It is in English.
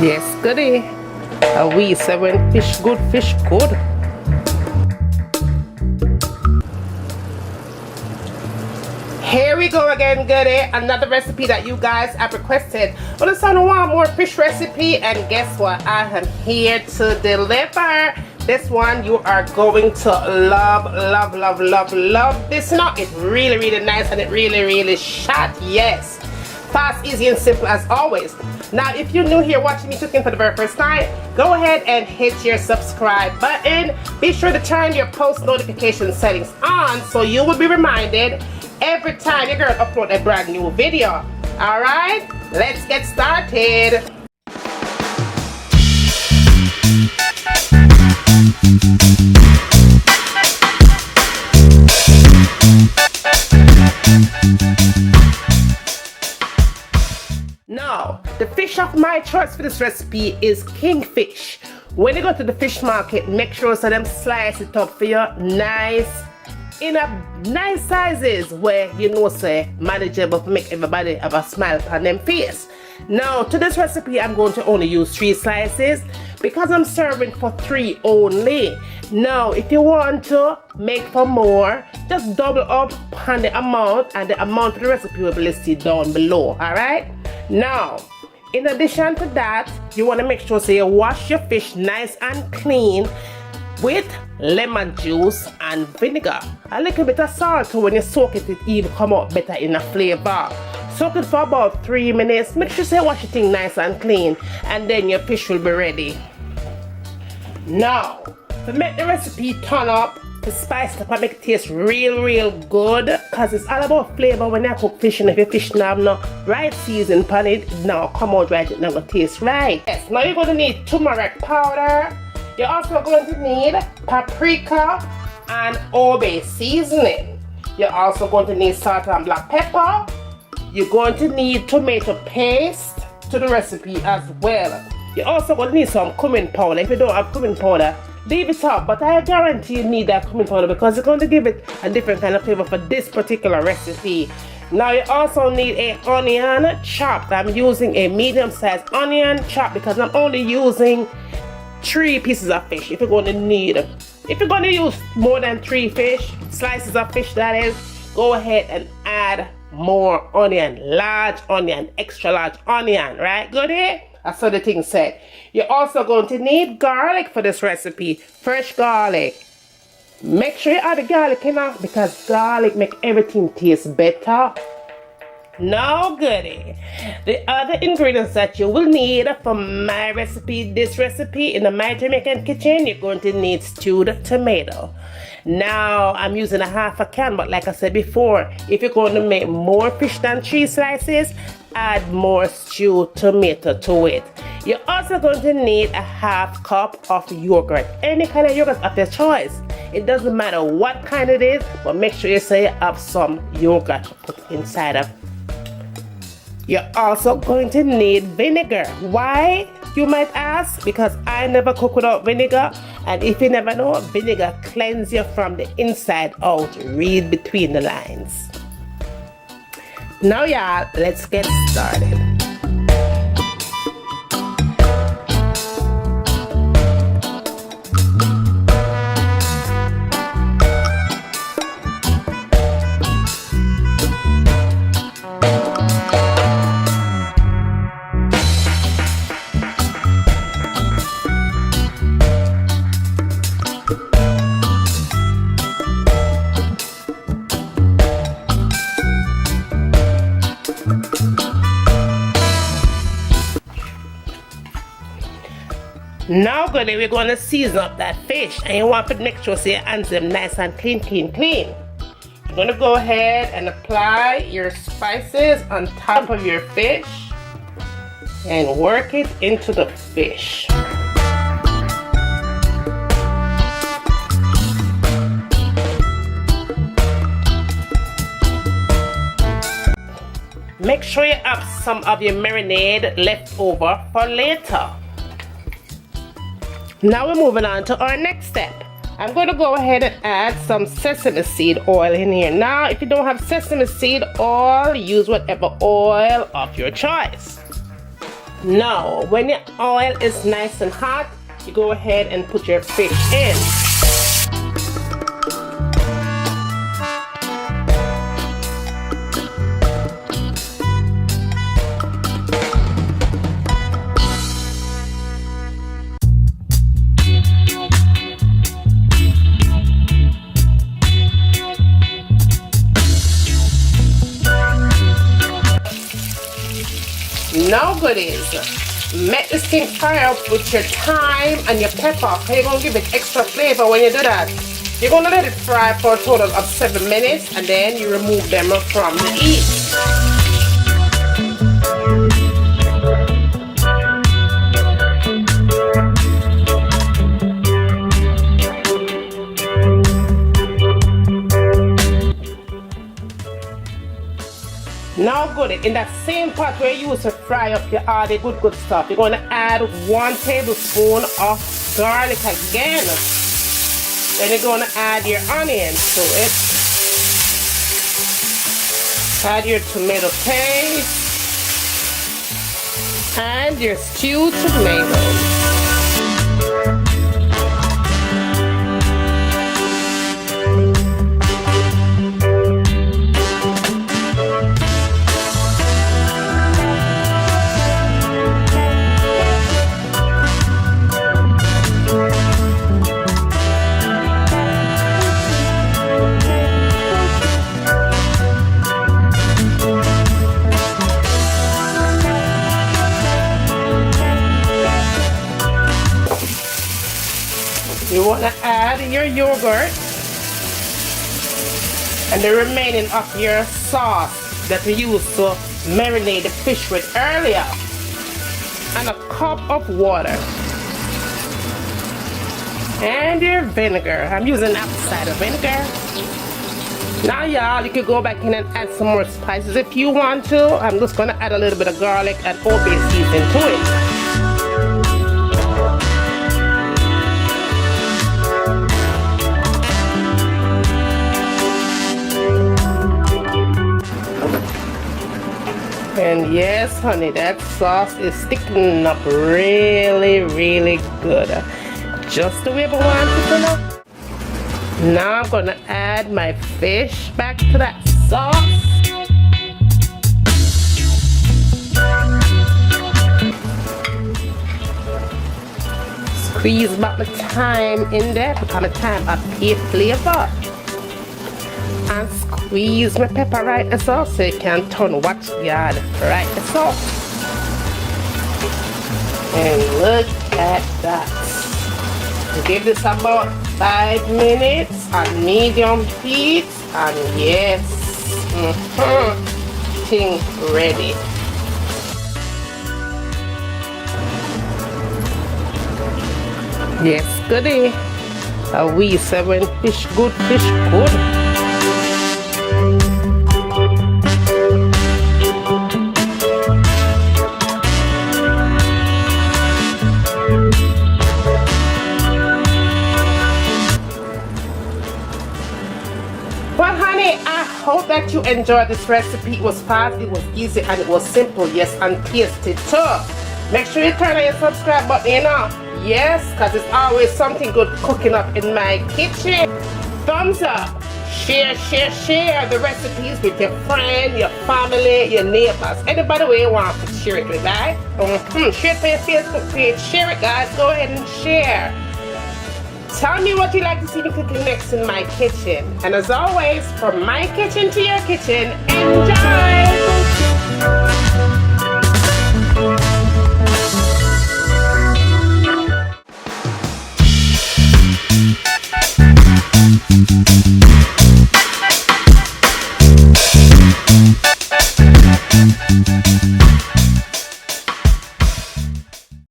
Yes, goody. We say when fish good, fish good. Here we go again, goody. Another recipe that you guys have requested. Well, it's on one more fish recipe, and guess what? I am here to deliver. This one you are going to love, love, love, love, love this now. It's really, really nice, and it really, really shot. Yes. Fast, easy, and simple as always. Now, if you're new here watching me cooking for the very first time, go ahead and hit your subscribe button. Be sure to turn your post notification settings on so you will be reminded every time your girl upload a brand new video. Alright, let's get started. Now, the fish of my choice for this recipe is kingfish. When you go to the fish market, make sure so them slice it up for you nice sizes where you know say manageable to make everybody have a smile on them face. Now to this recipe I'm going to only use 3 slices because I'm serving for 3 only. Now if you want to make for more, just double up on the amount, and the amount of the recipe will be listed down below. Alright, now in addition to that, you want to make sure so you wash your fish nice and clean with lemon juice and vinegar. A little bit of salt, so when you soak it, it even come out better in a flavor. Soak it for about 3 minutes. Make sure you wash your thing nice and clean, and then your fish will be ready. Now, to make the recipe turn up, to spice it up and make it taste real good, because it's all about flavor when you cook fish, and if your fish now have no right season on it, now come out right, it's not going to taste right. Yes, now you're going to need turmeric powder. You're also going to need paprika and Obe seasoning. You're also going to need salt and black pepper. You're going to need tomato paste to the recipe as well. You're also going to need some cumin powder. If you don't have cumin powder, leave it out, but I guarantee you need that cumin powder because it's going to give it a different kind of flavor for this particular recipe. Now you also need a onion chopped. I'm using a medium-sized onion chopped because I'm only using 3 pieces of fish. If you're going to use more than 3 slices of fish, that is, go ahead and add more onion, large onion, extra large onion, right? Good here? That's what the thing said. You're also going to need garlic for this recipe, fresh garlic. Make sure you add the garlic enough because garlic make everything taste better. Now goody, the other ingredients that you will need for my recipe, this recipe in the My Jamaican Kitchen, you're going to need stewed tomato. Now I'm using a half a can, but like I said before, if you're going to make more fish than 3 slices, add more stewed tomato to it. You're also going to need a half cup of yogurt, any kind of yogurt of your choice. It doesn't matter what kind it is, but make sure you say you have some yogurt put inside of. You're also going to need vinegar. Why, you might ask? Because I never cook without vinegar, and if you never know, vinegar cleanses you from the inside out. Read between the lines. Now y'all, let's get started. Now we're going to season up that fish, and you want to make sure so your hands them nice and clean. You're going to go ahead and apply your spices on top of your fish and work it into the fish. Make sure you have some of your marinade left over for later. Now we're moving on to our next step. I'm going to go ahead and add some sesame seed oil in here. Now, if you don't have sesame seed oil, use whatever oil of your choice. Now, when your oil is nice and hot, you go ahead and put your fish in. Now goodies, make this thing fry up with your thyme and your pepper, because you're going to give it extra flavor when you do that. You're going to let it fry for a total of 7 minutes and then you remove them from the heat. Now good, in that same pot where you used to fry up your all the good stuff, you're going to add 1 tablespoon of garlic again. Then you're going to add your onions to it. Add your tomato paste and your stewed tomatoes. You want to add your yogurt and the remaining of your sauce that we used to marinate the fish with earlier, and a cup of water and your vinegar. I'm using apple cider vinegar. Now y'all, you can go back in and add some more spices if you want to. I'm just going to add a little bit of garlic and old bay seasoning to it. And yes, honey, that sauce is sticking up really good. Just the way I want it to look. Now I'm gonna add my fish back to that sauce. Squeeze back the thyme in there because the thyme has a flavor. And squeeze my pepper right the sauce so you can turn what's good right the sauce. And look at that. Give this about 5 minutes on medium heat, and yes, thing ready. Yes, goodie. A wee 7 fish good, fish good. Well, honey, I hope that you enjoyed this recipe. It was fast, it was easy, and it was simple, yes, and tasty too. Make sure you turn on your subscribe button, you know. Yes, because it's always something good cooking up in my kitchen. Thumbs up. Share the recipes with your friend, your family, your neighbors. Anybody where you want to share it with, right? Share it to your Facebook page. Share it, guys. Go ahead and share. Tell me what you like to see me cooking next in my kitchen. And as always, from my kitchen to your kitchen, enjoy!